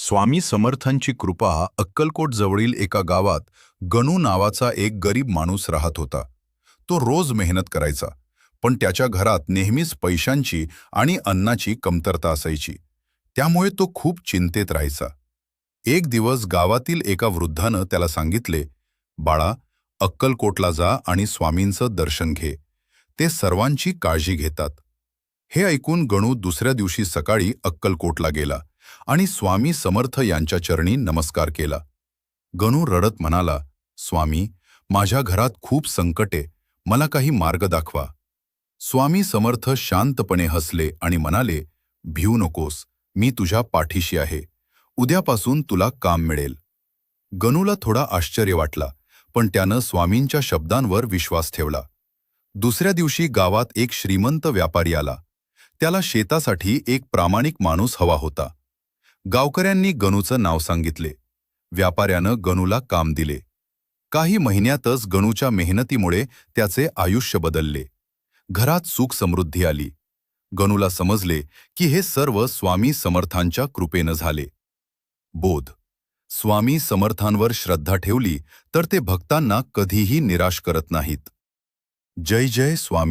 स्वामी समर्थांची कृपा अक्कलकोट जवळील एका गावात गणू नावाचा एक गरीब माणूस राहत होता. तो रोज मेहनत करायचा, पण त्याच्या घरात नेहमीच पैशांची आणि अन्नाची कमतरता असायची. त्यामुळे तो खूप चिंतेत राहायचा. एक दिवस गावातील एका वृद्धानं त्याला सांगितले, "बाळा, अक्कलकोटला जा आणि स्वामींचं दर्शन घे. ते सर्वांची काळजी घेतात." हे ऐकून गणू दुसऱ्या दिवशी सकाळी अक्कलकोटला गेला आणि स्वामी समर्थ यांच्या चरणी नमस्कार केला. गणू रडत म्हणाला, "स्वामी, माझ्या घरात खूप संकटे, मला काही मार्ग दाखवा." स्वामी समर्थ शांतपणे हसले आणि म्हणाले, "भिऊ नकोस, मी तुझ्या पाठीशी आहे. उद्यापासून तुला काम मिळेल." गणूला थोडा आश्चर्य वाटला, पण त्यानं स्वामींच्या शब्दांवर विश्वास ठेवला. दुसऱ्या दिवशी गावात एक श्रीमंत व्यापारी आला. त्याला शेतासाठी एक प्रामाणिक माणूस हवा होता. गावकऱ्यांनी गणूचं नाव सांगितले. व्यापाऱ्यानं गणूला काम दिले. काही महिन्यातच गणूच्या मेहनतीमुळे त्याचे आयुष्य बदलले. घरात सुख समृद्धी आली. गणूला समजले की हे सर्व स्वामी समर्थांच्या कृपेनं झाले. बोध: स्वामी समर्थांवर श्रद्धा ठेवली तर ते भक्तांना कधीही निराश करत नाहीत. जय जय स्वामी.